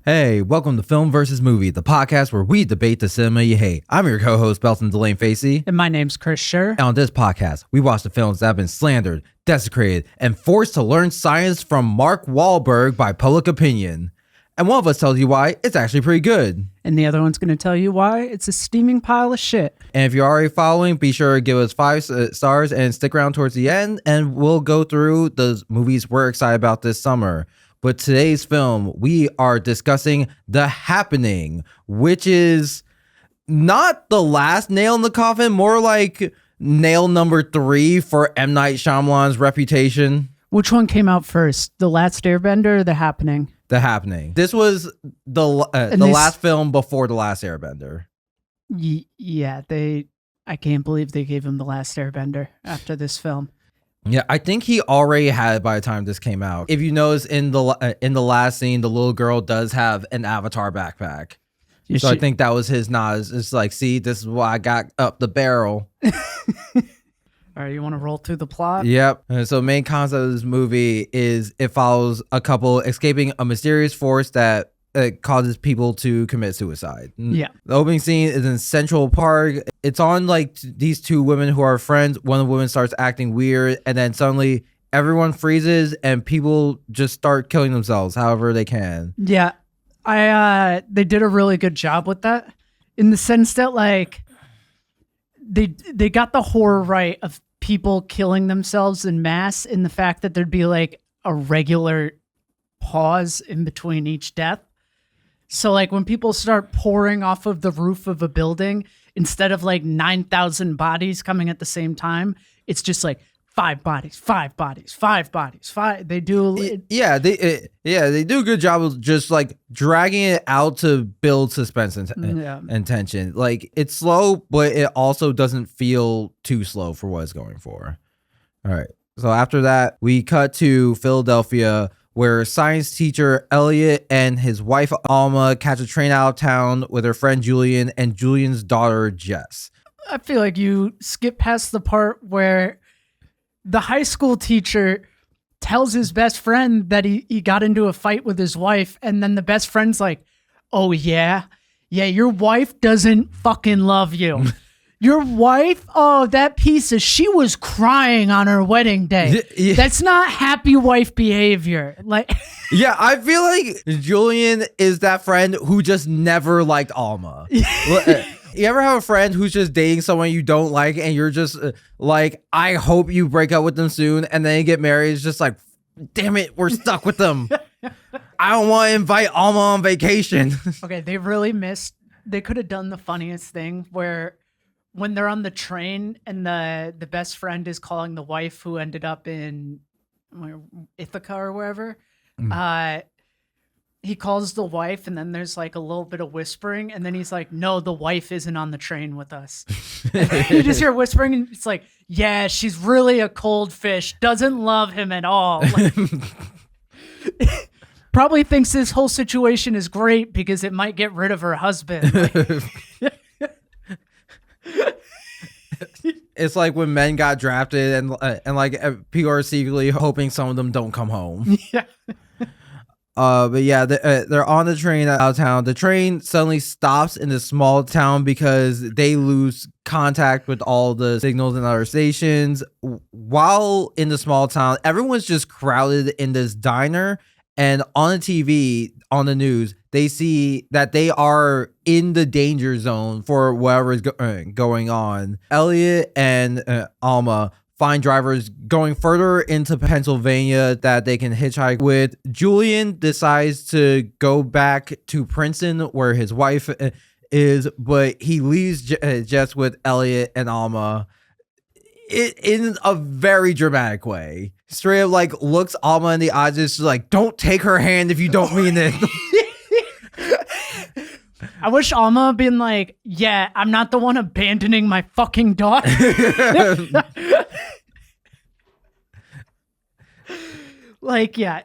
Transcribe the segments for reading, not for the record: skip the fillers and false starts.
Hey, welcome to Film versus Movie, the podcast where we debate the cinema you hate. I'm your co-host, Belton Delane Facey. And my name's Chris Scher. And on this podcast, we watch the films that have been slandered, desecrated, and forced to learn science from Mark Wahlberg by public opinion. And one of us tells you why it's actually pretty good. And the other one's going to tell you why it's a steaming pile of shit. And if you're already following, be sure to give us 5 stars and stick around towards the end, and we'll go through the movies we're excited about this summer. But today's film, we are discussing The Happening, which is not the last nail in the coffin, more like nail number 3 for M. Night Shyamalan's reputation. Which one came out first? The Last Airbender or The Happening? The Happening. This was the last film before The Last Airbender. Yeah, I can't believe they gave him The Last Airbender after this film. Yeah, I think he already had it by the time this came out. If you notice in the last scene, the little girl does have an Avatar backpack. So I think that was his nod. It's like, see, this is why I got up the barrel. All right, you want to roll through the plot? Yep. And so the main concept of this movie is it follows a couple escaping a mysterious force that causes people to commit suicide. Yeah. The opening scene is in Central Park. It's on like these two women who are friends. One of the women starts acting weird, and then suddenly everyone freezes and people just start killing themselves however they can. Yeah. They did a really good job with that in the sense that like they got the horror right of people killing themselves en masse, in the fact that there'd be like a regular pause in between each death. So like when people start pouring off of the roof of a building, instead of like 9,000 bodies coming at the same time, it's just like 5 bodies, 5 bodies, 5 bodies, 5. They do. They do a good job of just like dragging it out to build suspense and tension. Like it's slow, but it also doesn't feel too slow for what it's going for. All right. So after that, we cut to Philadelphia, where science teacher Elliot and his wife Alma catch a train out of town with her friend Julian and Julian's daughter Jess. I feel like you skip past the part where the high school teacher tells his best friend that he got into a fight with his wife, and then the best friend's like, oh yeah, your wife doesn't fucking love you. Your wife, oh, that piece of, she was crying on her wedding day. Yeah. That's not happy wife behavior. Like, yeah, I feel like Julian is that friend who just never liked Alma. You ever have a friend who's just dating someone you don't like, and you're just like, I hope you break up with them soon, and then you get married? It's just like, damn it, we're stuck with them. I don't want to invite Alma on vacation. Okay, they really missed. They could have done the funniest thing where, when they're on the train and the best friend is calling the wife who ended up in Ithaca or wherever, he calls the wife, and then there's like a little bit of whispering, and then he's like, no, the wife isn't on the train with us. You just hear whispering, and it's like, yeah, she's really a cold fish, doesn't love him at all. Like, probably thinks this whole situation is great because it might get rid of her husband. Like, it's like when men got drafted and like people are secretly hoping some of them don't come home. Yeah. But yeah, they're on the train out of town. The train suddenly stops in this small town because they lose contact with all the signals in other stations. While in the small town, everyone's just crowded in this diner, and on the TV, on the news, they see that they are in the danger zone for whatever is going on. Elliot and Alma find drivers going further into Pennsylvania that they can hitchhike with. Julian decides to go back to Princeton where his wife is, but he leaves just with Elliot and Alma in a very dramatic way. Straight up like looks Alma in the eyes, just like, don't take her hand if you don't mean it. I wish Alma had been like, yeah, I'm not the one abandoning my fucking daughter. Like, yeah.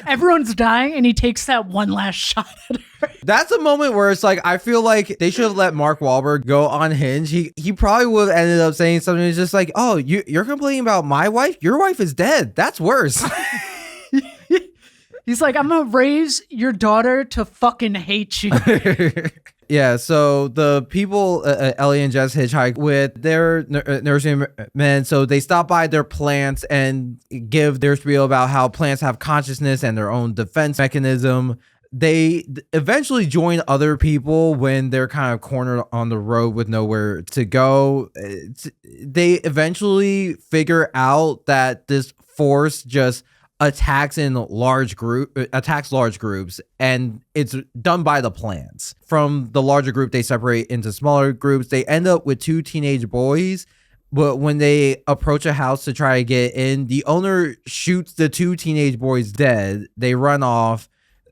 Everyone's dying, and he takes that one last shot at her. That's a moment where it's like, I feel like they should have let Mark Wahlberg go unhinged. He probably would have ended up saying something that's just like, oh, you're complaining about my wife? Your wife is dead. That's worse. He's like, I'm gonna raise your daughter to fucking hate you. Yeah, so the people, Ellie and Jess, hitchhike with their nursing men. So they stop by their plants and give their spiel about how plants have consciousness and their own defense mechanism. They eventually join other people when they're kind of cornered on the road with nowhere to go. They eventually figure out that this force just attacks large groups, and it's done by the plants. From the larger group, they separate into smaller groups. They end up with 2 teenage boys, but when they approach a house to try to get in, the owner shoots the 2 teenage boys dead. They run off.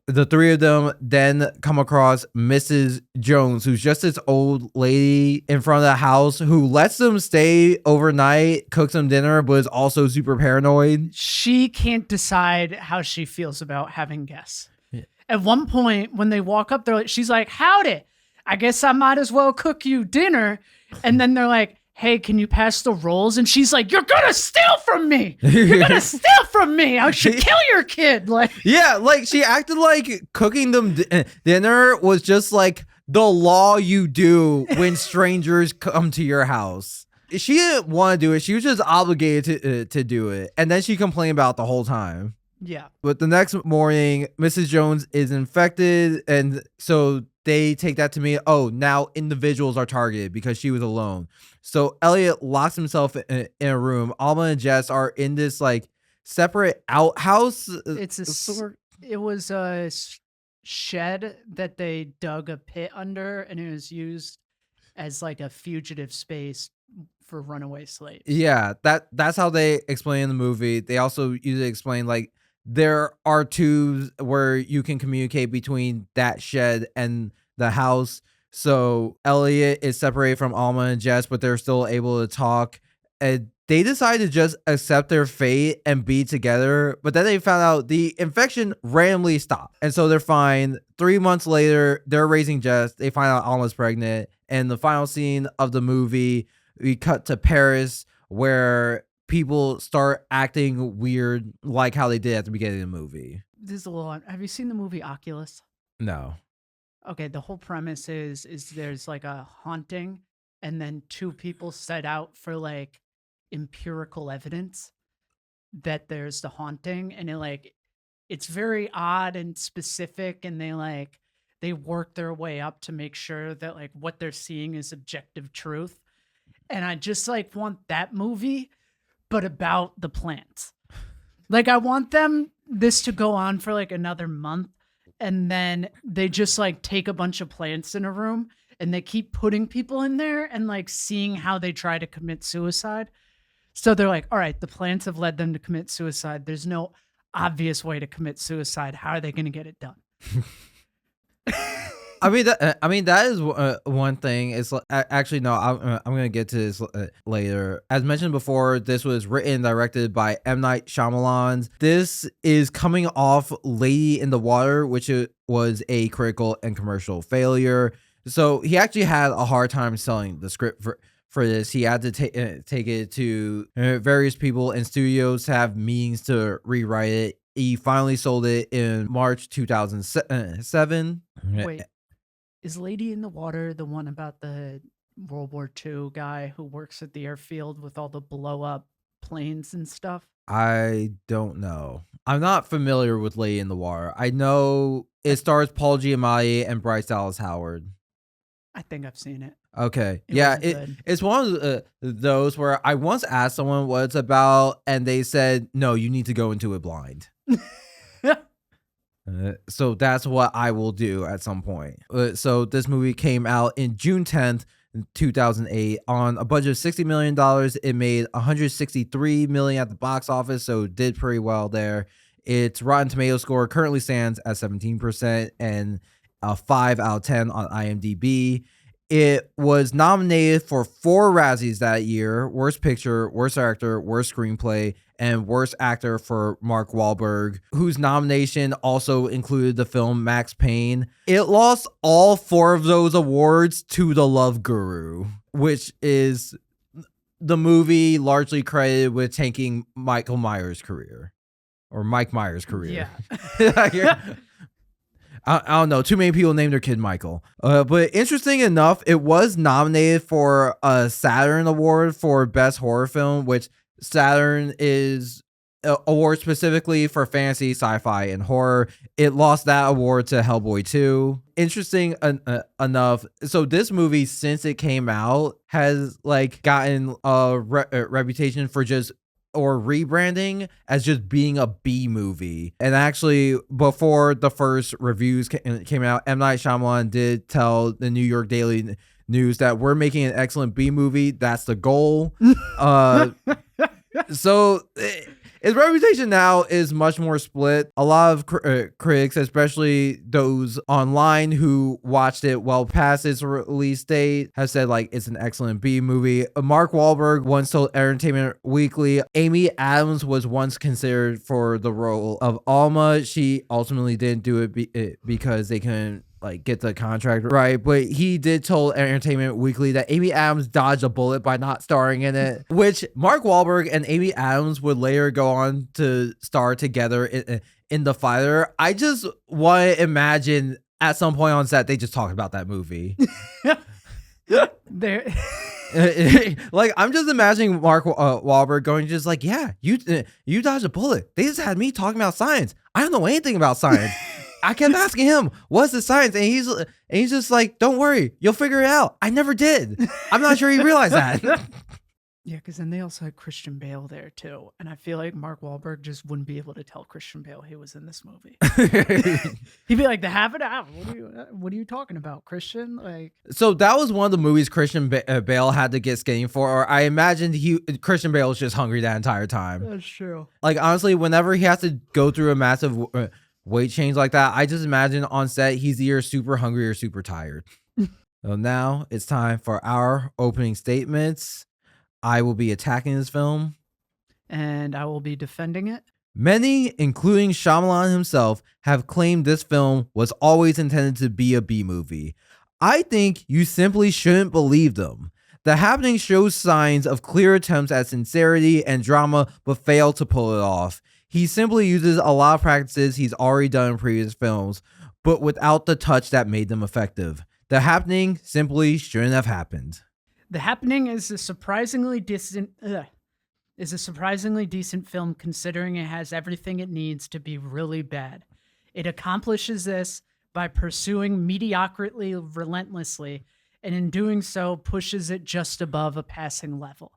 The 3 of them then come across Mrs. Jones, who's just this old lady in front of the house who lets them stay overnight, cooks them dinner, but is also super paranoid. She can't decide how she feels about having guests. Yeah. At one point, when they walk up, she's like, howdy, I guess I might as well cook you dinner. And then they're like, hey, can you pass the rolls? And she's like, you're gonna steal from me. You're gonna steal from me. I should kill your kid. Like, yeah, like she acted like cooking them dinner was just like the law you do when strangers come to your house. She didn't want to do it. She was just obligated to do it. And then she complained about it the whole time. yeah. But the next morning, Mrs. Jones is infected, and so they take that to mean, oh, now individuals are targeted because she was alone. So Elliot locks himself in a room. Alma and Jess are in this like separate outhouse. It was a shed that they dug a pit under, and it was used as like a fugitive space for runaway slaves. Yeah, that's how they explain in the movie. They also usually explain like there are tubes where you can communicate between that shed and the house. So Elliot is separated from Alma and Jess, but they're still able to talk. And they decide to just accept their fate and be together. But then they found out the infection randomly stopped. And so they're fine. 3 months later, they're raising Jess. They find out Alma's pregnant. And the final scene of the movie, we cut to Paris, where people start acting weird like how they did at the beginning of the movie. This is a little. Have you seen the movie Oculus? No. Okay, the whole premise is there's like a haunting, and then 2 people set out for like empirical evidence that there's the haunting, and it's very odd and specific, and they work their way up to make sure that like what they're seeing is objective truth. And I just like want that movie, but about the plants. Like I want this to go on for like another month, and then they just like take a bunch of plants in a room and they keep putting people in there and like seeing how they try to commit suicide. So they're like, all right, the plants have led them to commit suicide. There's no obvious way to commit suicide. How are they going to get it done? I mean that is one thing. It's actually no. I'm gonna get to this later. As mentioned before, this was written and directed by M. Night Shyamalan. This is coming off Lady in the Water, which was a critical and commercial failure. So he actually had a hard time selling the script for this. He had to take it to various people and studios to have meetings to rewrite it. He finally sold it in March 2007. Wait. Is Lady in the Water the one about the World War II guy who works at the airfield with all the blow up planes and stuff? I don't know. I'm not familiar with Lady in the Water. I know it stars Paul Giamatti and Bryce Dallas Howard. I think I've seen it. Okay. It's one of those where I once asked someone what it's about, and they said, no, you need to go into it blind. So that's what I will do at some point. So this movie came out in June 10th, 2008 on a budget of $60 million. It made $163 million at the box office, so it did pretty well there. Its Rotten Tomatoes score currently stands at 17% and a 5 out of 10 on IMDb. It was nominated for 4 Razzies that year: Worst Picture, Worst Director, Worst Screenplay, and Worst Actor for Mark Wahlberg, whose nomination also included the film Max Payne. It lost all 4 of those awards to The Love Guru, which is the movie largely credited with tanking Michael Myers' career. or Mike Myers' career. Yeah. I don't know. Too many people named their kid Michael. But interesting enough, it was nominated for a Saturn Award for Best Horror Film, which Saturn is an award specifically for fantasy, sci-fi, and horror. It lost that award to Hellboy 2. Interesting enough. So this movie, since it came out, has like gotten a reputation for just or rebranding as just being a B movie. And actually, before the first reviews came out, M. Night Shyamalan did tell the New York Daily News that we're making an excellent B movie. That's the goal. So his reputation now is much more split. A lot of critics, especially those online who watched it well past its release date, have said like it's an excellent B movie. Mark Wahlberg once told Entertainment Weekly, Amy Adams was once considered for the role of Alma. She ultimately didn't do it because they couldn't like get the contract right, but he did tell Entertainment Weekly that Amy Adams dodged a bullet by not starring in it, which Mark Wahlberg and Amy Adams would later go on to star together in The Fighter. I just want to imagine at some point on set they just talked about that movie. There. Like I'm just imagining Mark Wahlberg going just like, yeah, you dodged a bullet. They just had me talking about science. I don't know anything about science. I kept asking him, what's the science? And he's just like, don't worry, you'll figure it out. I never did. I'm not sure he realized that. Yeah, because then they also had Christian Bale there too. And I feel like Mark Wahlberg just wouldn't be able to tell Christian Bale he was in this movie. He'd be like, the half an hour. What are you talking about, Christian? Like, so that was one of the movies Christian Bale had to get skinny for. Or I imagined Christian Bale was just hungry that entire time. that's true. Like honestly, whenever he has to go through a massive weight change like that, I just imagine on set he's either super hungry or super tired. So now it's time for our opening statements. I will be attacking this film, And I will be defending it. Many, including Shyamalan himself, have claimed this film was always intended to be a B movie. I think you simply shouldn't believe them. The Happening shows signs of clear attempts at sincerity and drama, but fail to pull it off. He simply uses a lot of practices he's already done in previous films, but without the touch that made them effective. The Happening simply shouldn't have happened. The Happening is a surprisingly decent film considering it has everything it needs to be really bad. It accomplishes this by pursuing mediocrity relentlessly, and in doing so pushes it just above a passing level.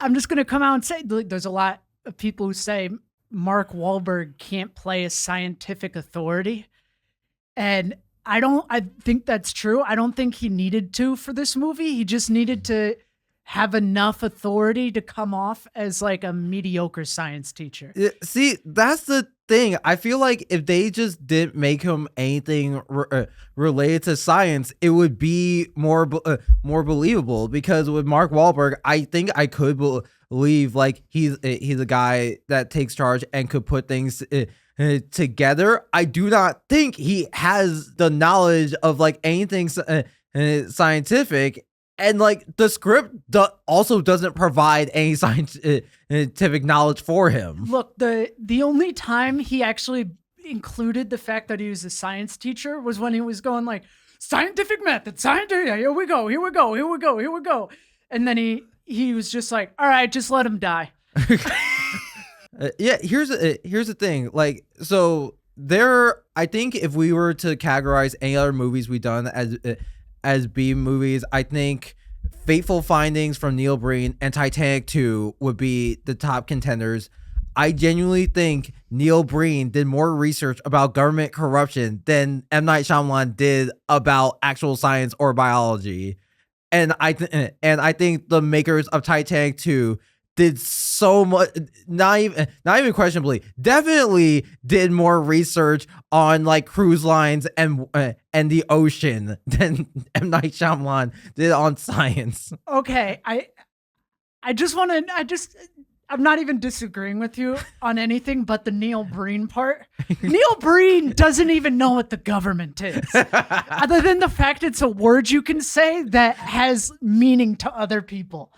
I'm just going to come out and say there's a lot of people who say Mark Wahlberg can't play a scientific authority. And I think that's true. I don't think he needed to for this movie. He just needed to have enough authority to come off as like a mediocre science teacher. See, that's the thing. I feel like if they just didn't make him anything related to science, it would be more believable. Because with Mark Wahlberg, I think I could believe like he's a guy that takes charge and could put things together. I do not think he has the knowledge of like anything scientific. And like the script also doesn't provide any scientific knowledge for him. Look, the only time he actually included the fact that he was a science teacher was when he was going like, scientific method, scientific, here we go. And then he was just like, all right, just let him die. Yeah, here's the thing. Like, so I think if we were to categorize any other movies we've done as B movies, I think Fateful Findings from Neil Breen and Titanic 2 would be the top contenders. I genuinely think Neil Breen did more research about government corruption than M. Night Shyamalan did about actual science or biology. And I think the makers of Titanic 2 did so much, not even questionably, definitely did more research on like cruise lines and the ocean than M. Night Shyamalan did on science. Okay, I'm not even disagreeing with you on anything but the Neil Breen part. Neil Breen doesn't even know what the government is, other than the fact it's a word you can say that has meaning to other people.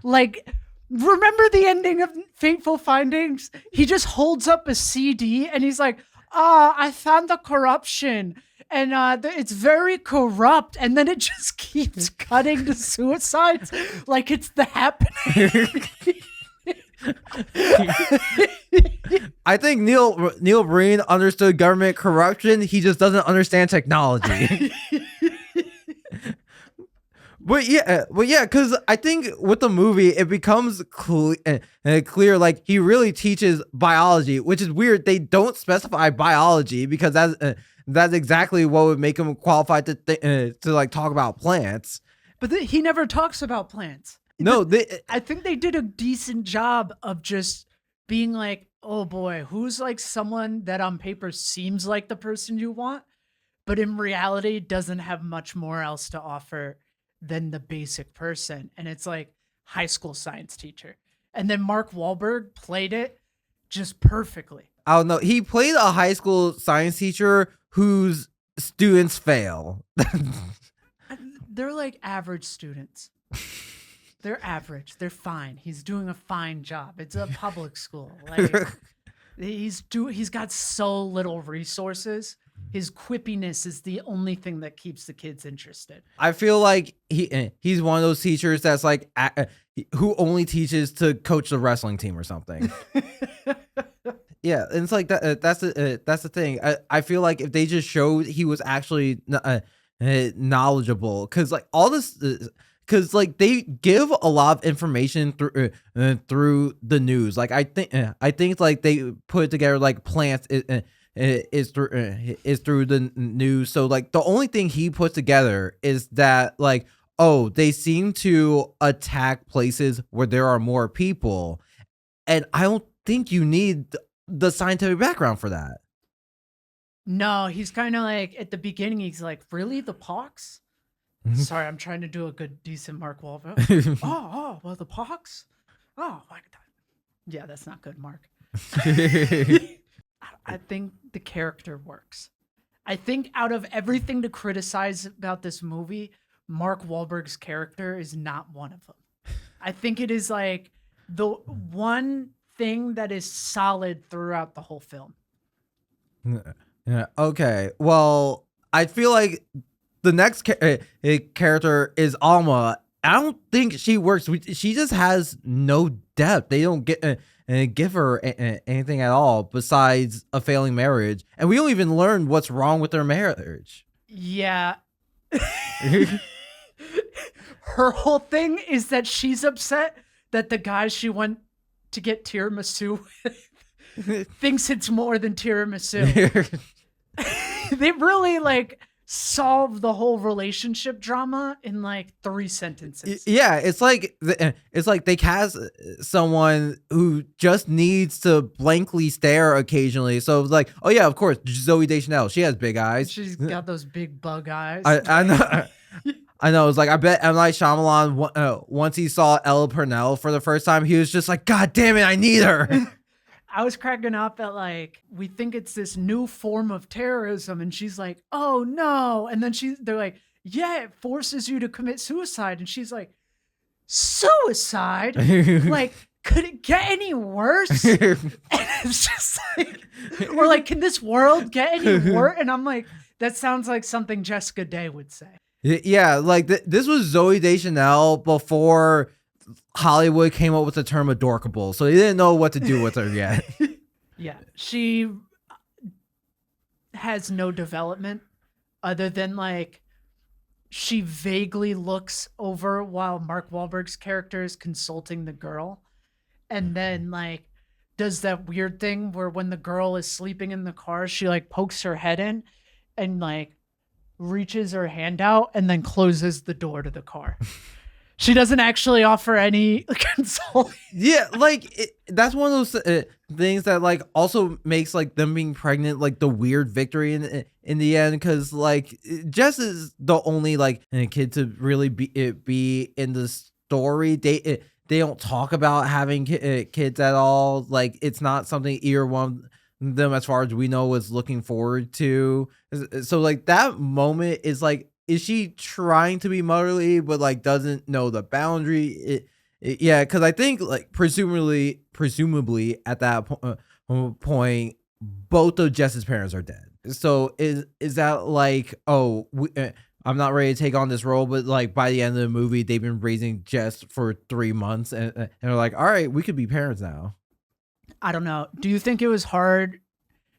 Like, Remember the ending of Fateful Findings? He just holds up a CD and he's like, I found the corruption and it's very corrupt. And then it just keeps cutting to suicides like it's the happening. I think Neil Breen understood government corruption. He just doesn't understand technology. But yeah, because I think with the movie, it becomes clear, like he really teaches biology, which is weird. They don't specify biology because that's exactly what would make him qualified to like talk about plants. But he never talks about plants. No, I think they did a decent job of just being like, oh boy, who's like someone that on paper seems like the person you want, but in reality doesn't have much more else to offer than the basic person. And it's like high school science teacher. And then Mark Wahlberg played it just perfectly. I don't know. He played a high school science teacher whose students fail. They're like average students. They're average. They're fine. He's doing a fine job. It's a public school. Like he's got so little resources. His quippiness is the only thing that keeps the kids interested. I feel like he's one of those teachers that's like who only teaches to coach the wrestling team or something. Yeah, and it's like that. That's the thing. I feel like if they just showed he was actually knowledgeable, because like all this. Because like they give a lot of information through the news. Like I think like they put it together like plants is through the news. So like the only thing he puts together is that like, oh, they seem to attack places where there are more people, and I don't think you need the scientific background for that. No, he's kind of like at the beginning. He's like, really, the pox? Sorry, I'm trying to do a good, decent Mark Wahlberg. Well, the pox? Oh, my God. Yeah, that's not good, Mark. I think the character works. I think out of everything to criticize about this movie, Mark Wahlberg's character is not one of them. I think it is like the one thing that is solid throughout the whole film. Yeah. Okay. Well, I feel like the next character is Alma. I don't think she works. She just has no depth. They don't give her anything at all besides a failing marriage, and we don't even learn what's wrong with their marriage. Yeah. Her whole thing is that she's upset that the guy she went to get tiramisu with thinks it's more than tiramisu. They really like solve the whole relationship drama in like 3 sentences. Yeah, it's like they cast someone who just needs to blankly stare occasionally. So it's like, oh yeah, of course, Zooey Deschanel. She has big eyes. She's got those big bug eyes. I know. I know. It's like I bet M. Night Shyamalan once he saw Ella Purnell for the first time, he was just like, God damn it, I need her. I was cracking up at like, we think it's this new form of terrorism, and she's like, oh no. And then they're like, yeah, it forces you to commit suicide. And she's like, suicide? Like, could it get any worse? And it's just like, or like, can this world get any worse? And I'm like, that sounds like something Jessica Day would say. Yeah, like this was Zooey Deschanel before Hollywood came up with the term adorkable, so they didn't know what to do with her yet. Yeah, she has no development other than like she vaguely looks over while Mark Wahlberg's character is consulting the girl, and then like does that weird thing where when the girl is sleeping in the car, she like pokes her head in and like reaches her hand out and then closes the door to the car. She doesn't actually offer any console. Yeah, like that's one of those things that like also makes like them being pregnant like the weird victory in the end, because like Jess is the only like kid to really be in the story. They don't talk about having kids at all. Like it's not something either one of them, as far as we know, was looking forward to. So like that moment is like, is she trying to be motherly but like doesn't know the boundary Yeah, because I think like presumably at that point, both of Jess's parents are dead. So is that like, oh, I'm not ready to take on this role, but like by the end of the movie, they've been raising Jess for 3 months, and they're like, all right, we could be parents now. I don't know. Do you think it was hard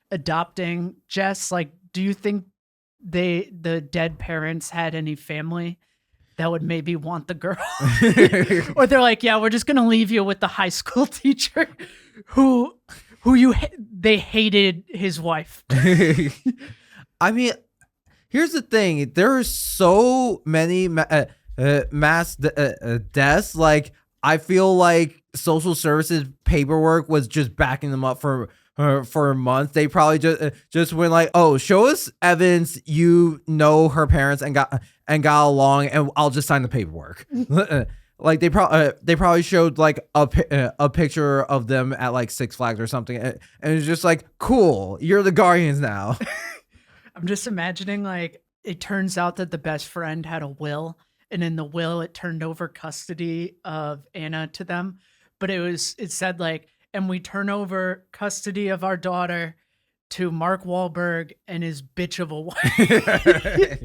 adopting Jess? Like, do you think the dead parents had any family that would maybe want the girl? Or they're like, yeah, we're just gonna leave you with the high school teacher who they hated his wife. I mean, here's the thing: there are so many mass deaths. Like, I feel like social services paperwork was just backing them up for months. They probably just went like, "Oh, show us evidence you know her parents and got along, and I'll just sign the paperwork." Like they probably showed like a picture of them at like Six Flags or something, and it's just like, cool, you're the guardians now. I'm just imagining like it turns out that the best friend had a will, and in the will it turned over custody of Anna to them, but it said like, and we turn over custody of our daughter to Mark Wahlberg and his bitch of a wife.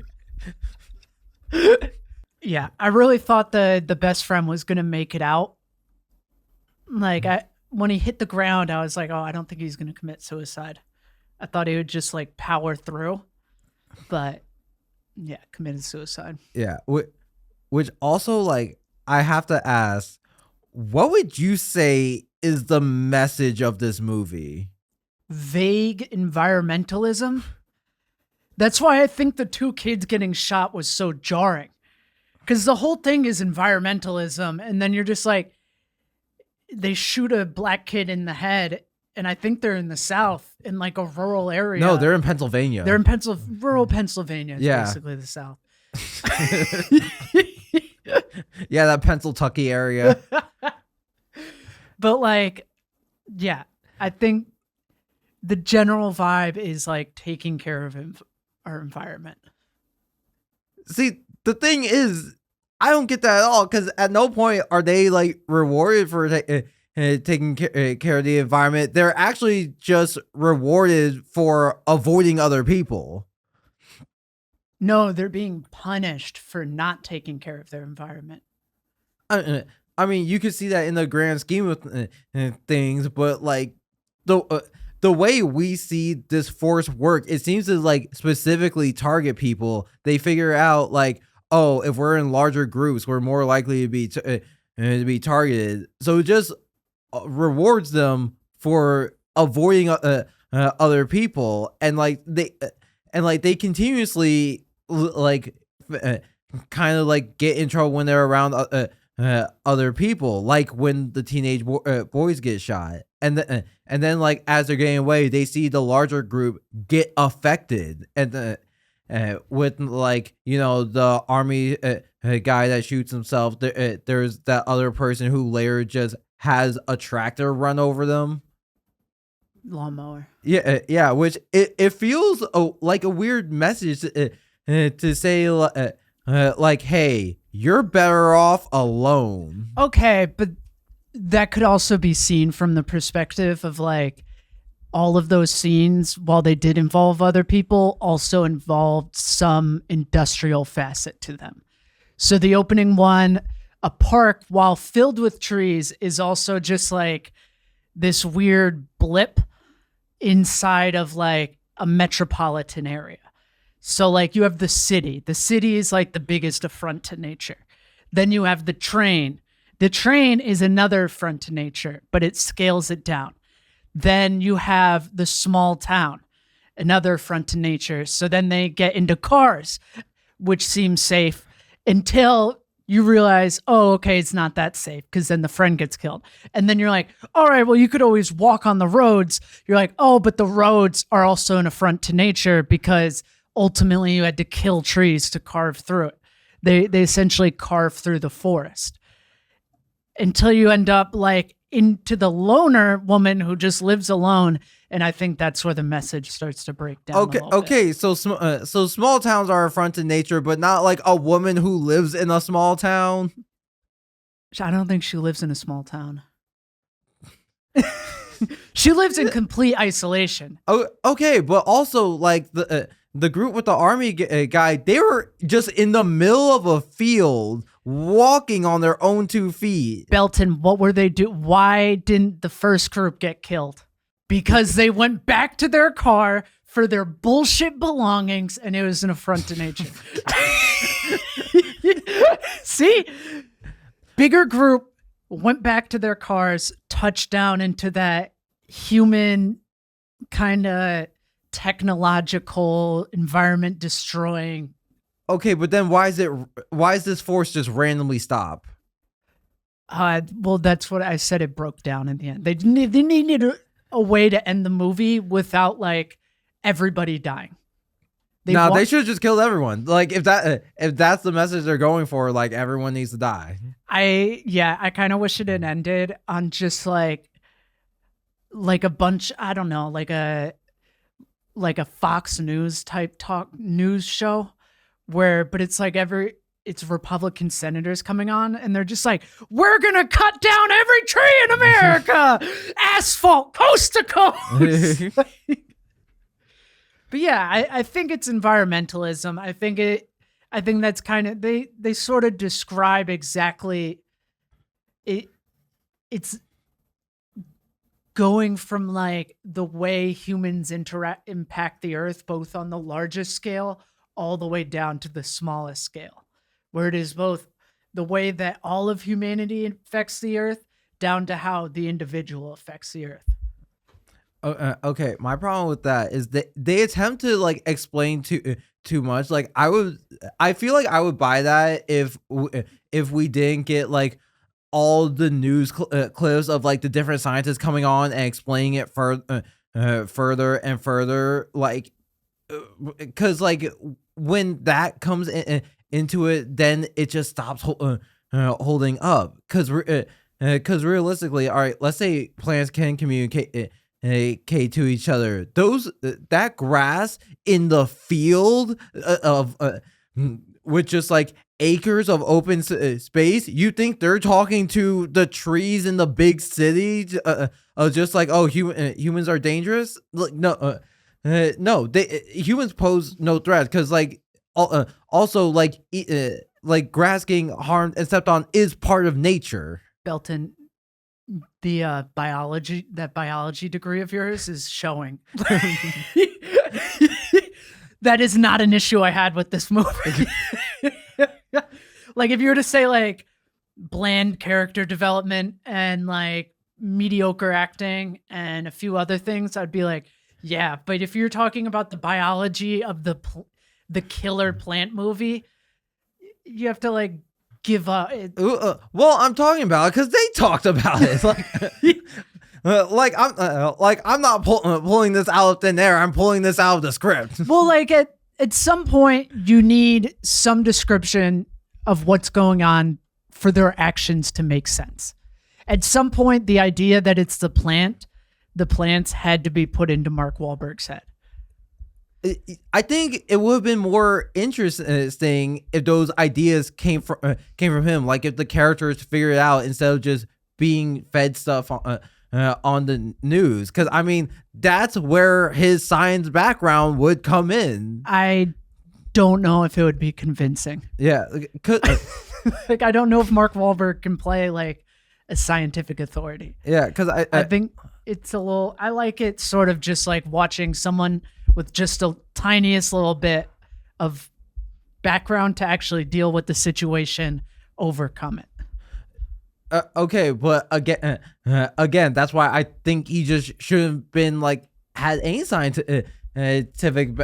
Yeah, I really thought the best friend was gonna make it out. Like when he hit the ground, I was like, oh, I don't think he's gonna commit suicide. I thought he would just like power through, but yeah, committed suicide. Yeah, which also, like, I have to ask, what would you say is the message of this movie? Vague environmentalism. That's why I think the two kids getting shot was so jarring. Because the whole thing is environmentalism, and then you're just like, they shoot a black kid in the head, and I think they're in the South, in like a rural area. No, they're in Pennsylvania. They're in rural Pennsylvania. It's basically the South. Yeah, that Pennsyltucky area. But like, yeah, I think the general vibe is like taking care of our environment. See, the thing is, I don't get that at all, because at no point are they like rewarded for taking care of the environment. They're actually just rewarded for avoiding other people. No, they're being punished for not taking care of their environment. I mean, you could see that in the grand scheme of things, but like the way we see this force work, it seems to like specifically target people. They figure out like, oh, if we're in larger groups, we're more likely to be targeted. So it just rewards them for avoiding other people, and like they continuously kind of like get in trouble when they're around other people, like when the teenage boys get shot, and then like as they're getting away, they see the larger group get affected, and with like, you know, the army guy that shoots himself, there's that other person who later just has a tractor run over them. Lawnmower. Yeah, which it feels like a weird message to say like, hey, you're better off alone. Okay, but that could also be seen from the perspective of like all of those scenes, while they did involve other people, also involved some industrial facet to them. So the opening one, a park, while filled with trees, is also just like this weird blip inside of like a metropolitan area. So like you have the city. The city is like the biggest affront to nature. Then you have the train. The train is another affront to nature, but it scales it down. Then you have the small town, another affront to nature. So then they get into cars, which seems safe until you realize, oh, okay, it's not that safe, because then the friend gets killed. And then you're like, all right, well, you could always walk on the roads. You're like, oh, but the roads are also an affront to nature, because ultimately you had to kill trees to carve through it. They essentially carve through the forest until you end up like into the loner woman who just lives alone. And I think that's where the message starts to break down. Okay. So small towns are a affront to nature, but not like a woman who lives in a small town. I don't think she lives in a small town. She lives in complete isolation. Oh, okay, but also like the group with the army guy, they were just in the middle of a field walking on their own 2 feet. Belton, what were they do? Why didn't the first group get killed? Because they went back to their car for their bullshit belongings, and it was an affront to nature. See? Bigger group went back to their cars, touched down into that human kind of technological environment destroying. Okay, but then why is this force just randomly stop? Well, that's what I said. It broke down in the end. They needed a way to end the movie without like everybody dying. They should have just killed everyone. Like if that's the message they're going for, like everyone needs to die. I kind of wish it had ended on just like a bunch, I don't know, like a Fox News type news show but it's like it's Republican senators coming on and they're just like, we're going to cut down every tree in America, asphalt coast to coast. But yeah, I think it's environmentalism. I think that's kind of, they sort of describe exactly it's going from like the way humans impact the earth, both on the largest scale, all the way down to the smallest scale, where it is both the way that all of humanity affects the earth down to how the individual affects the earth. Okay, my problem with that is that they attempt to like explain too much. Like I feel like I would buy that if we didn't get like all the news clips of like the different scientists coming on and explaining it further and further, like because like when that comes into it, then it just stops holding up. Because realistically, all right, let's say plants can communicate to each other. That grass in the field of with just like acres of open space, you think they're talking to the trees in the big city just like, oh, humans are dangerous? Like, no, humans pose no threat, because like also like grass getting harmed and stepped on is part of nature. Belton, the biology degree of yours is showing. That is not an issue I had with this movie. Like if you were to say like bland character development and like mediocre acting and a few other things, I'd be like, yeah. But if you're talking about the biology of the killer plant movie, you have to like give up. Well, I'm talking about it because they talked about it. Like, I'm not pulling this out of thin air. I'm pulling this out of the script. Well, like at some point, you need some description of what's going on for their actions to make sense. At some point, the idea that it's the plants had to be put into Mark Wahlberg's head. I think it would have been more interesting if those ideas came from him. Like if the characters figured it out instead of just being fed stuff on the news. Because I mean, that's where his science background would come in. I don't know if it would be convincing. Yeah, like I don't know if Mark Wahlberg can play like a scientific authority. Yeah, because I think it's a little. I like it sort of just like watching someone with just the tiniest little bit of background to actually deal with the situation, overcome it. Okay, but again, that's why I think he just shouldn't have been like had any scientific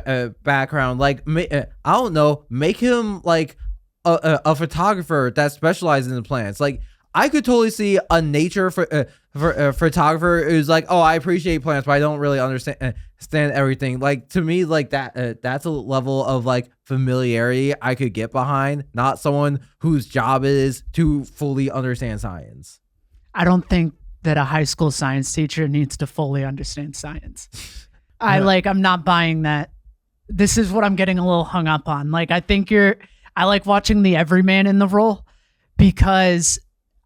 background. Like, I don't know, make him like a photographer that specializes in plants. Like, I could totally see a nature for a photographer who's like, oh, I appreciate plants, but I don't really understand everything. Like, to me, like that's a level of like familiarity I could get behind, not someone whose job is to fully understand science. I don't think that a high school science teacher needs to fully understand science. I'm not buying that. This is what I'm getting a little hung up on. Like, I like watching the everyman in the role because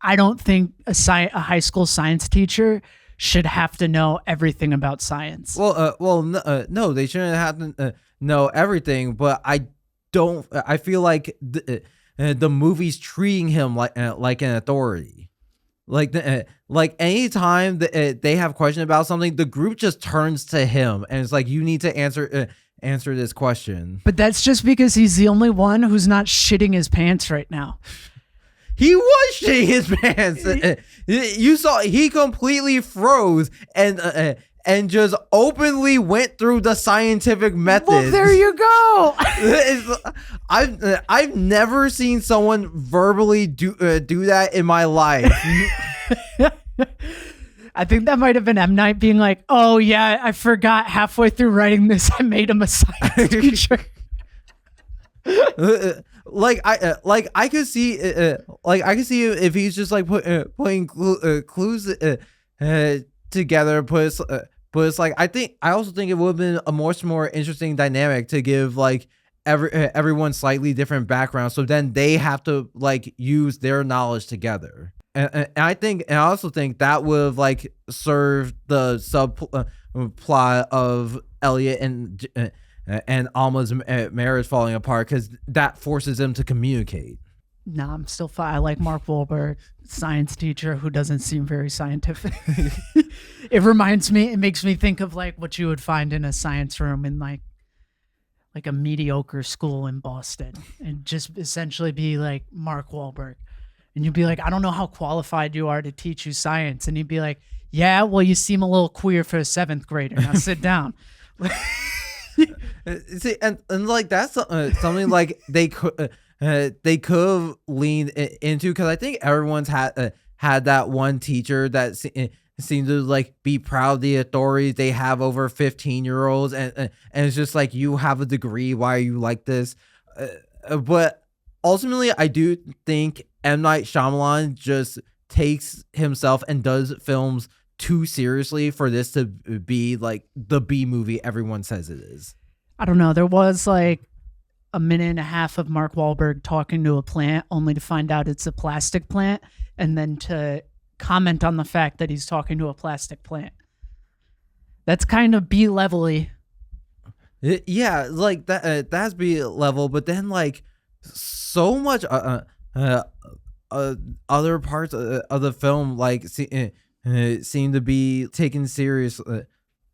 I don't think a high school science teacher should have to know everything about science. No, they shouldn't have to know everything. But I don't. I feel like the movie's treating him like an authority. Like anytime they have question about something, the group just turns to him and it's like, you need to answer this question. But that's just because he's the only one who's not shitting his pants right now. He was shitting his pants. You saw he completely froze and just openly went through the scientific methods. Well, there you go. I've never seen someone verbally do that in my life. I think that might have been M. Night being like, "Oh yeah, I forgot halfway through writing this, I made him a science teacher." I could see if he's just like putting clues together, but it's like I also think it would have been a much more interesting dynamic to give like everyone slightly different backgrounds, so then they have to like use their knowledge together. And I also think that would have like served the subplot of Elliot and Alma's marriage falling apart, because that forces them to communicate. Nah, I'm still fine. I like Mark Wahlberg, science teacher who doesn't seem very scientific. It makes me think of like what you would find in a science room in like a mediocre school in Boston, and just essentially be like Mark Wahlberg. And you'd be like, I don't know how qualified you are to teach you science. And he'd be like, yeah, well, you seem a little queer for a 7th grader. Now sit down. See, and like that's something like they could have leaned into, because I think everyone's had that one teacher that seemed to like be proud of the authority they have over 15-year-olds, and it's just like, you have a degree, why are you like this? But ultimately, I do think M. Night Shyamalan just takes himself and does films too seriously for this to be like the B movie everyone says it is. I don't know. There was like a minute and a half of Mark Wahlberg talking to a plant, only to find out it's a plastic plant, and then to comment on the fact that he's talking to a plastic plant. That's kind of B-level-y. Yeah, like that. That's B level, but then like so much other parts of the film like seem to be taken seriously.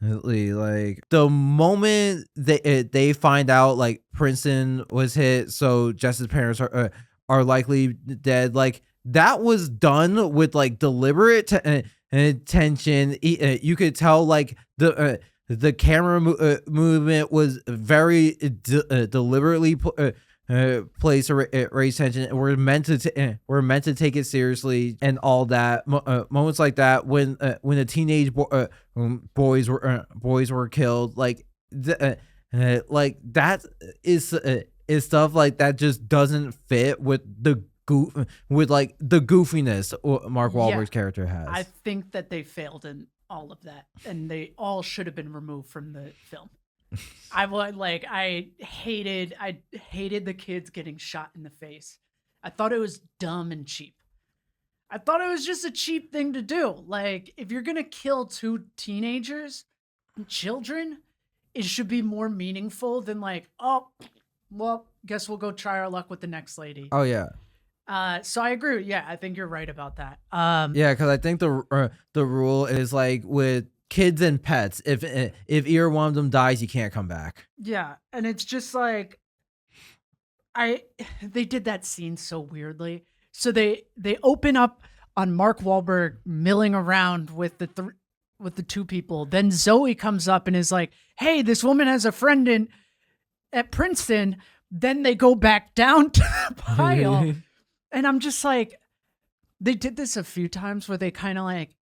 Like the moment they find out like Princeton was hit, so Jess's parents are likely dead, like that was done with like deliberate attention. You could tell like the camera movement was very deliberately place to raise tension. We're meant to take it seriously and all that. Moments like that when the teenage boys were killed, like like that is stuff like that just doesn't fit with the goofiness Mark Wahlberg's character has. I think that they failed in all of that, and they all should have been removed from the film. I hated the kids getting shot in the face. I thought it was dumb and cheap. I thought it was just a cheap thing to do. Like, if you're gonna kill 2 teenagers, children, it should be more meaningful than like, oh, well, guess we'll go try our luck with the next lady. Oh yeah. So I agree. Yeah, I think you're right about that. Yeah, because I think the rule is like with kids and pets, if either one of them dies, you can't come back. Yeah, and it's just like they did that scene so weirdly. So they open up on Mark Wahlberg milling around with the 2 people. Then Zoe comes up and is like, "Hey, this woman has a friend at Princeton." Then they go back down to the pile. And I'm just like, they did this a few times where they kind of like,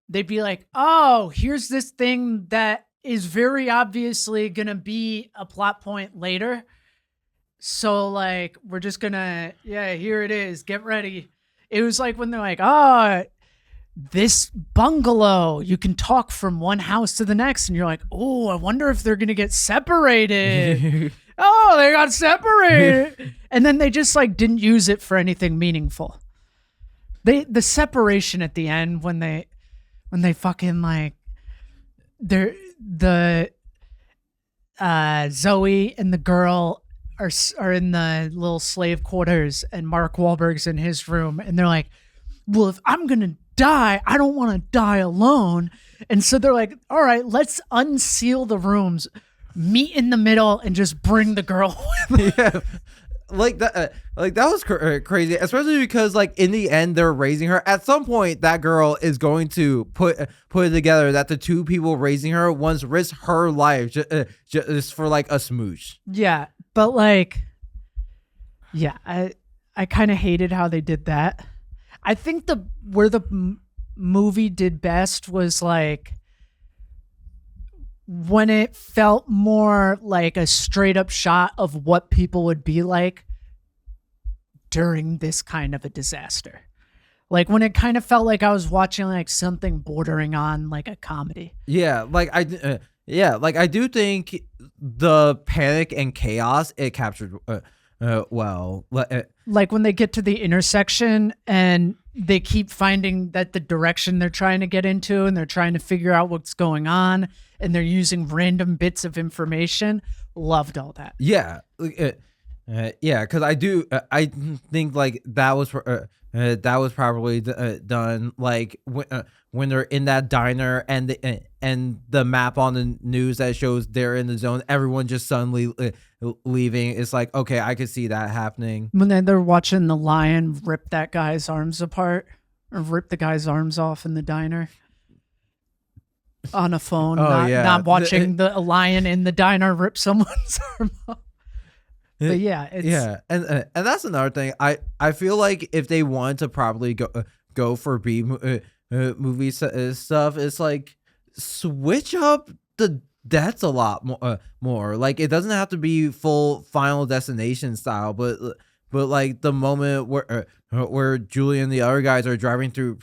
they'd be like, oh, here's this thing that is very obviously going to be a plot point later. So like, we're just going to, yeah, here it is. Get ready. It was like when they're like, oh, this bungalow, you can talk from one house to the next. And you're like, oh, I wonder if they're going to get separated. Oh, they got separated. And then they just like didn't use it for anything meaningful. The separation at the end when they fucking like the Zoe and the girl are in the little slave quarters, and Mark Wahlberg's in his room, and they're like, well, if I'm gonna die, I don't want to die alone. And so they're like, all right, let's unseal the rooms, meet in the middle, and just bring the girl with Yeah. Like that was crazy, especially because like in the end they're raising her. At some point that girl is going to put it together that the two people raising her once risked her life just for like a smooch. Yeah, but like, yeah, I kind of hated how they did that. I think where the movie did best was like when it felt more like a straight up shot of what people would be like during this kind of a disaster. Like when it kind of felt like I was watching like something bordering on like a comedy. Yeah, like I do think the panic and chaos it captured well. Like when they get to the intersection and they keep finding that the direction they're trying to get into, and they're trying to figure out what's going on, and they're using random bits of information. Loved all that. Yeah, yeah, because I think like that was probably done like when they're in that diner and the map on the news that shows they're in the zone, everyone just suddenly leaving. It's like, okay, I could see that happening. When they're watching the lion rip that guy's arms apart, or rip the guy's arms off in the diner on a phone, not watching the lion in the diner rip someone's arm off. But yeah, and that's another thing. I feel like if they wanted to probably go for B movie stuff, it's like switch up the deaths a lot more. Like it doesn't have to be full Final Destination style, but like the moment where Julie and the other guys are driving through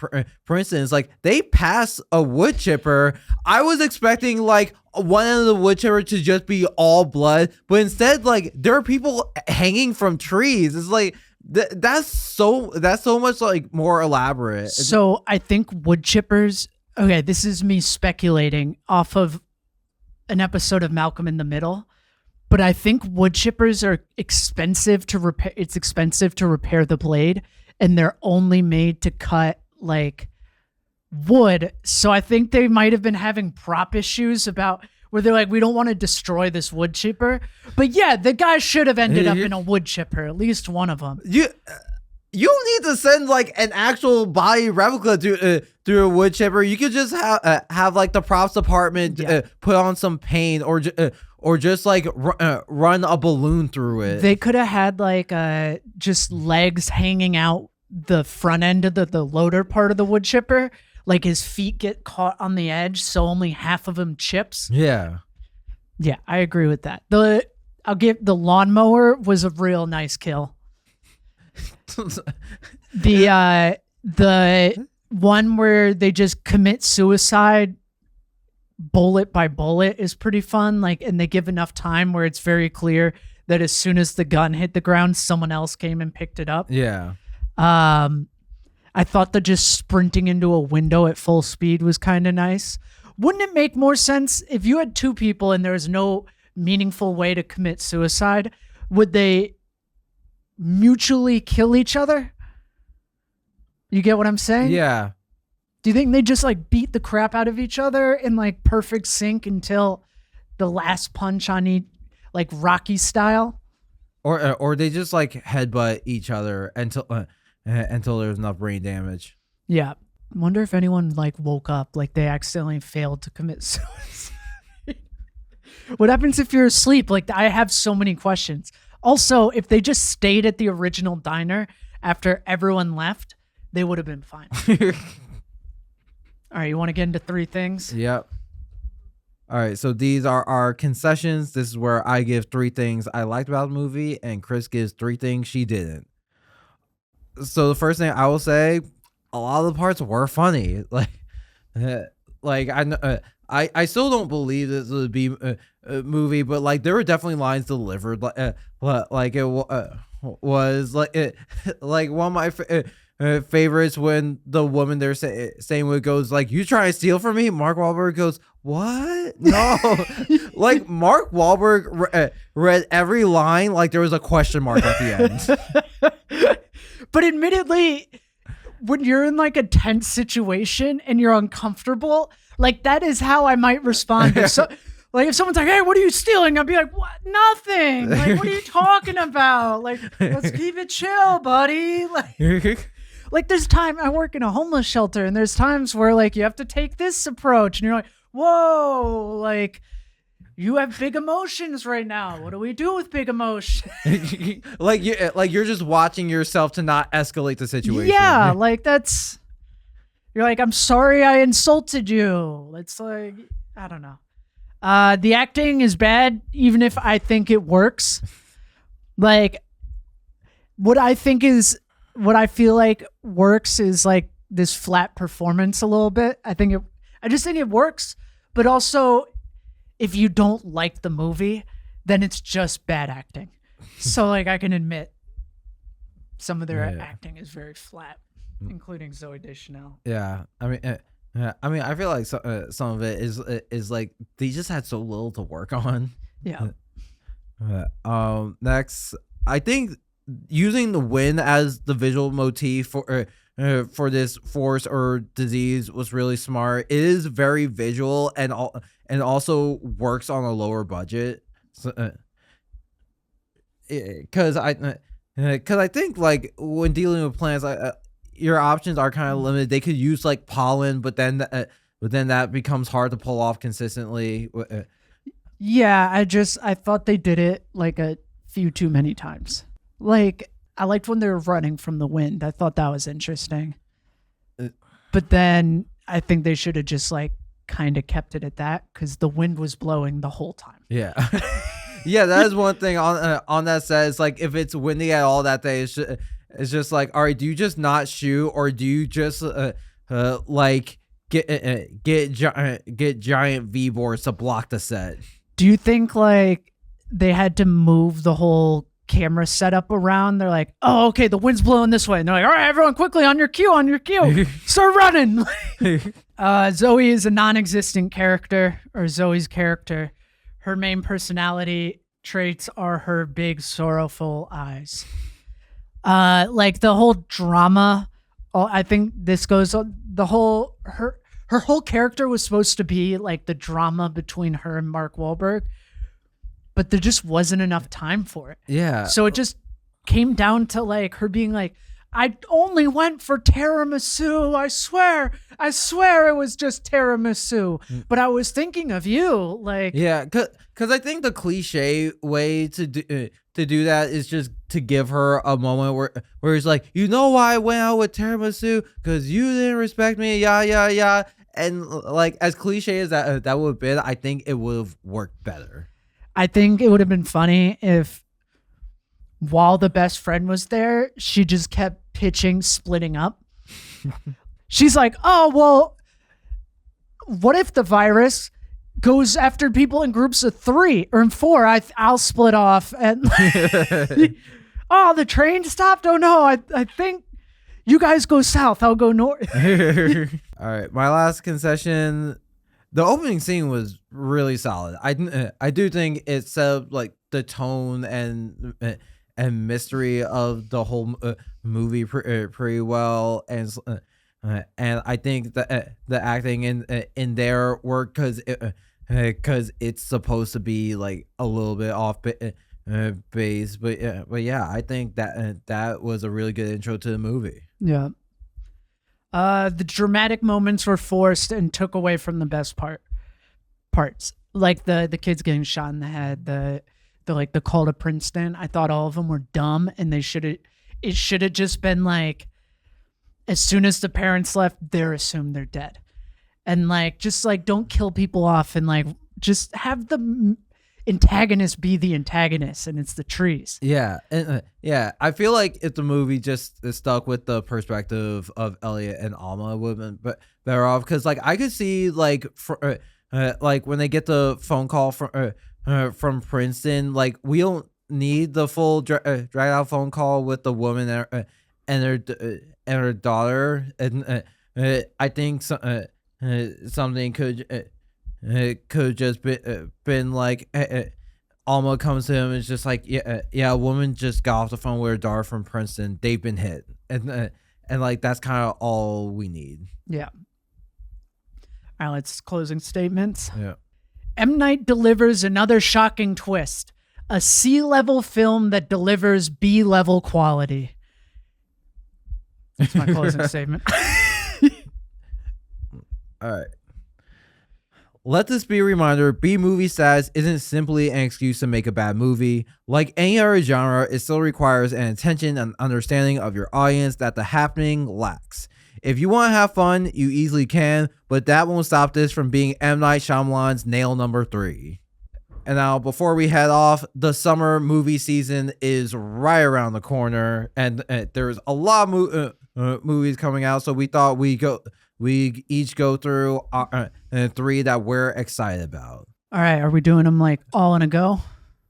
Princeton, it's like they pass a wood chipper. I was expecting like one end of the wood chipper to just be all blood, but instead like there are people hanging from trees. It's like that's so much like more elaborate. So I think wood chippers, okay, this is me speculating off of an episode of Malcolm in the Middle, but I think wood chippers are expensive to repair. It's expensive to repair the blade, and they're only made to cut like wood. So I think they might have been having prop issues about where they're like, we don't want to destroy this wood chipper. But yeah, the guy should have ended up in a wood chipper, at least one of them. You need to send like an actual body replica to a wood chipper. You could just have like the props department put on some paint or just like run a balloon through it. They could have had like just legs hanging out the front end of the loader part of the wood chipper. Like his feet get caught on the edge, so only half of him chips. Yeah, I agree with that. I'll give the lawnmower was a real nice kill. The one where they just commit suicide bullet by bullet is pretty fun. Like, and they give enough time where it's very clear that as soon as the gun hit the ground, someone else came and picked it up. Yeah. I thought that just sprinting into a window at full speed was kind of nice. Wouldn't it make more sense if you had two people and there was no meaningful way to commit suicide? Would they mutually kill each other? You get what I'm saying? Yeah. Do you think they just like beat the crap out of each other in like perfect sync until the last punch on each, like Rocky style? Or they just like headbutt each other until there's enough brain damage. Yeah. I wonder if anyone like woke up like they accidentally failed to commit suicide. What happens if you're asleep? Like I have so many questions. Also, if they just stayed at the original diner after everyone left, they would have been fine. All right, you want to get into three things? Yep. All right, so these are our concessions. This is where I give three things I liked about the movie, and Chris gives three things she didn't. So the first thing I will say, a lot of the parts were funny. Like I still don't believe this would be a movie, but like there were definitely lines delivered like it was like one of my favorites when the woman they're saying what goes like, "You trying to steal from me?" Mark Wahlberg goes, "What? No." Like Mark Wahlberg read every line like there was a question mark at the end. But admittedly, when you're in like a tense situation and you're uncomfortable, like that is how I might respond. Like if someone's like, "Hey, what are you stealing?" I'll be like, "What? Nothing. Like, what are you talking about? Like, let's keep it chill, buddy." Like there's time I work in a homeless shelter, and there's times where like you have to take this approach, and you're like, "Whoa, like you have big emotions right now. What do we do with big emotions?" like you're just watching yourself to not escalate the situation. Yeah, like that's. You're like, "I'm sorry I insulted you." It's like, I don't know. The acting is bad, even if I think it works. Like, what I feel like works is like this flat performance a little bit. I just think it works, but also if you don't like the movie, then it's just bad acting. So like I can admit some of their acting is very flat, including Zooey Deschanel. Yeah, I mean, I feel like some of it is like they just had so little to work on. Yeah. Next, I think using the wind as the visual motif for this force or disease was really smart. It is very visual and also works on a lower budget. So, because I think like when dealing with plants, your options are kind of limited. They could use like pollen, but then that becomes hard to pull off consistently. Yeah, I thought they did it like a few too many times. Like I liked when they were running from the wind. I thought that was interesting. But then I think they should have just like kind of kept it at that because the wind was blowing the whole time. Yeah. Yeah, that is one thing on that set. It's like if it's windy at all that day, it's just like, all right, do you just not shoot, or do you just like get giant V-boards to block the set? Do you think like they had to move the whole camera setup around? They're like, "Oh, okay, the wind's blowing this way," and they're like, "All right, everyone, quickly on your cue, start running." Zoe is a non-existent character, or Zoe's character. Her main personality traits are her big sorrowful eyes. Like the whole drama. I think this goes on the whole her whole character was supposed to be like the drama between her and Mark Wahlberg, but there just wasn't enough time for it. Yeah. So it just came down to like her being like, "I only went for tiramisu. I swear it was just tiramisu. But I was thinking of you." Like, yeah, because I think the cliche way to do that is just to give her a moment where it's like, "You know why I went out with tiramisu? Because you didn't respect me, yeah. And like as cliche as that would have been, I think it would have worked better. I think it would have been funny if while the best friend was there, she just kept pitching splitting up. She's like, "Oh, well, what if the virus goes after people in groups of 3 or in 4? I'll split off." And "Oh, the train stopped? Oh no, I think you guys go south. I'll go north." All right, my last concession. The opening scene was really solid. I do think it set up like the tone and mystery of the whole movie pretty well, and I think the acting in their work because it's supposed to be like a little bit off base, but yeah, I think that was a really good intro to the movie. Yeah. The dramatic moments were forced and took away from the best parts, like the kids getting shot in the head, the like the call to Princeton. I thought all of them were dumb, and it should have just been like, as soon as the parents left, they're assumed they're dead, and like just like don't kill people off, and like just have the antagonist be the antagonist, and it's the trees. Yeah, and I feel like if the movie just is stuck with the perspective of Elliot and Alma, would have been better off. Because like I could see like like when they get the phone call from Princeton, like we don't need the full drag out phone call with the woman and her daughter, and I think something could just been like. Alma comes to him and is just like, yeah, a woman just got off the phone with her daughter from Princeton. They've been hit, and like that's kind of all we need. Yeah. All right, let's closing statements. Yeah. M. Night delivers another shocking twist. A C-level film that delivers B-level quality. That's my closing statement. All right. Let this be a reminder, B-movie status isn't simply an excuse to make a bad movie. Like any other genre, it still requires an attention and understanding of your audience that The Happening lacks. If you want to have fun, you easily can, but that won't stop this from being M. Night Shyamalan's nail number 3. And now, before we head off, the summer movie season is right around the corner, and there's a lot of movies coming out, so we thought we each go through 3 that we're excited about. All right, are we doing them like all in a go?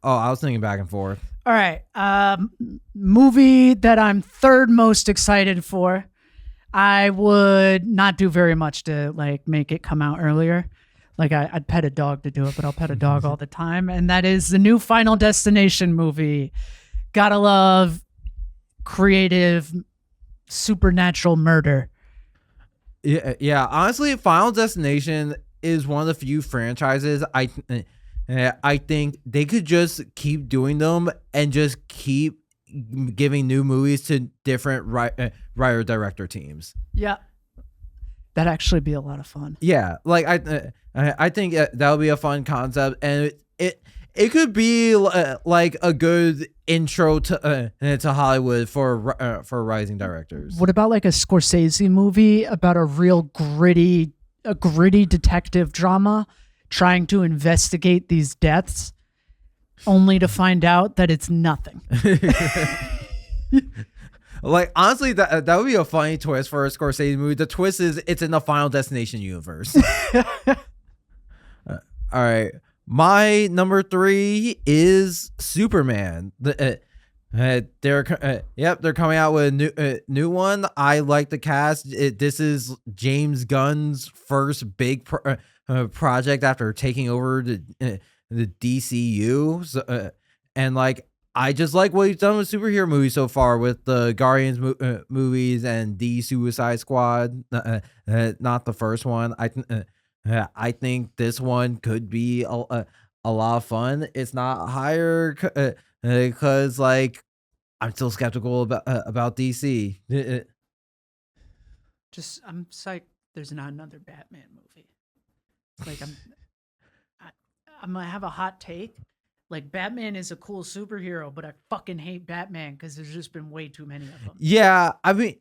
Oh, I was thinking back and forth. All right, movie that I'm third most excited for. I would not do very much to like make it come out earlier. Like I'd pet a dog to do it, but I'll pet a dog all the time. And that is the new Final Destination movie. Gotta love creative supernatural murder. Yeah. Honestly, Final Destination is one of the few franchises I think they could just keep doing them and just keep giving new movies to different writer director teams. Yeah, that'd actually be a lot of fun. Yeah, like I think that would be a fun concept, and it could be like a good intro to Hollywood for rising directors. What about like a Scorsese movie about a real gritty detective drama trying to investigate these deaths, only to find out that it's nothing? Like, honestly, that would be a funny twist for a Scorsese movie. The twist is it's in the Final Destination universe. All right. My number 3 is Superman. They're coming out with a new one. I like the cast. This is James Gunn's first big project after taking over the DCU. So, and like, I just like what he's done with superhero movies so far with the Guardians movies and the Suicide Squad. Not the first one. I think this one could be a lot of fun. It's not higher because like I'm still skeptical about DC. I'm psyched there's not another Batman movie. Like I'm gonna have a hot take. Like, Batman is a cool superhero, but I fucking hate Batman because there's just been way too many of them. Yeah, I mean,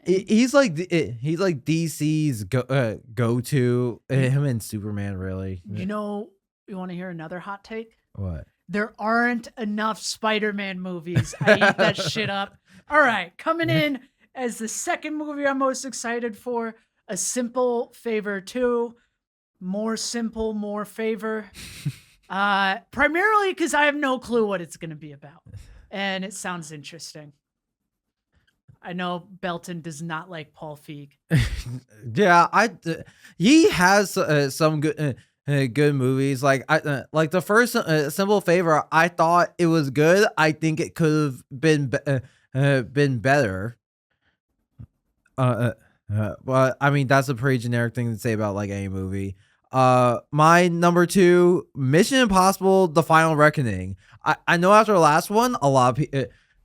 he's like DC's go-to. Him and Superman, really. You know, you want to hear another hot take? What? There aren't enough Spider-Man movies. I eat that shit up. All right, coming in as the second movie I'm most excited for, A Simple Favor 2. More simple, more favor. Primarily because I have no clue what it's going to be about. And it sounds interesting. I know Belton does not like Paul Feig. Yeah, he has some good movies. Like like the first Simple Favor, I thought it was good. I think it could have been better. But I mean, that's a pretty generic thing to say about like any movie. My number 2, Mission Impossible: The Final Reckoning. I know after the last one, a lot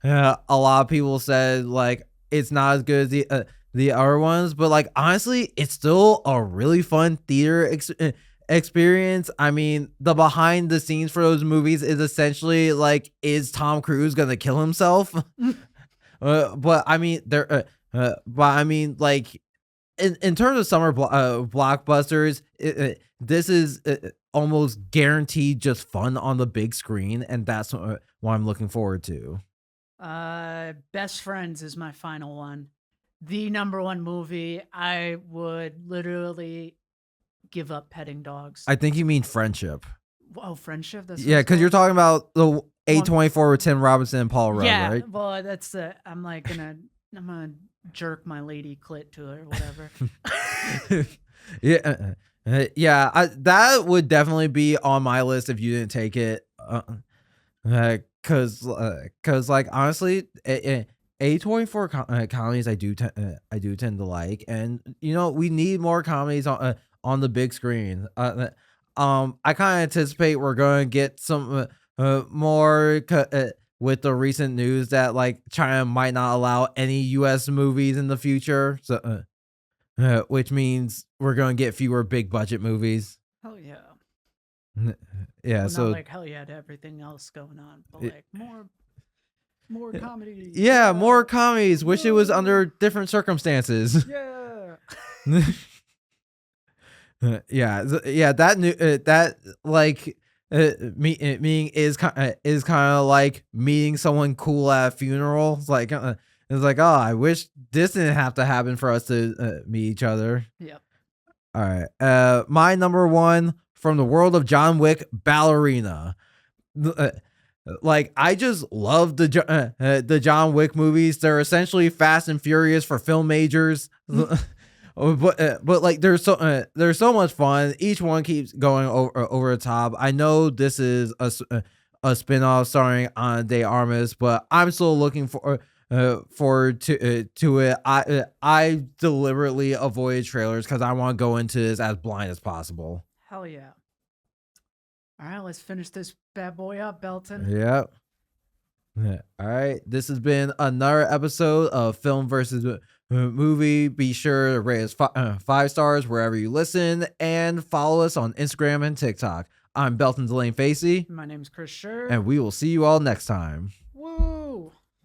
of people said like it's not as good as the other ones, but like honestly, it's still a really fun theater experience. I mean, the behind the scenes for those movies is essentially like, is Tom Cruise gonna kill himself? But I mean, like, in terms of summer blockbusters, this is almost guaranteed just fun on the big screen, and that's what I'm looking forward to. Best Friends is my final one. The number 1 movie. I would literally give up petting dogs. I think you mean Friendship. Oh, Friendship? That's yeah, because you're talking about the A24 with Tim Robinson and Paul Rudd, yeah, right? Well, that's I'm like gonna I'm gonna jerk my lady clit to it or whatever. Yeah, yeah. That would definitely be on my list if you didn't take it. Cause like honestly, A24 comedies I do tend to like, and we need more comedies on the big screen. I kind of anticipate we're going to get some more with the recent news that like China might not allow any U.S. movies in the future, so which means we're going to get fewer big budget movies. Hell yeah. Yeah, Well, so not like hell yeah to everything else going on, but like more comedy. yeah, more comedies. Wish it was under different circumstances. Yeah. Yeah. That new that like meeting is kind of like meeting someone cool at a funeral. It's like, oh, I wish this didn't have to happen for us to meet each other. Yep. All right. My number one from the world of John Wick, Ballerina. Like I just love the John Wick movies. They're essentially Fast and Furious for film majors. But like they're so much fun. Each one keeps going over the top. I know this is a spin-off starring Ana de Armas, but I'm still looking forward to it. I deliberately avoid trailers because I want to go into this as blind as possible. Hell yeah. All right, let's finish this bad boy up, Belton. Yep. All right. This has been another episode of Film versus Movie. Be sure to rate us 5 stars wherever you listen and follow us on Instagram and TikTok. I'm Belton Delane Facey. My name's Chris Scher. And we will see you all next time.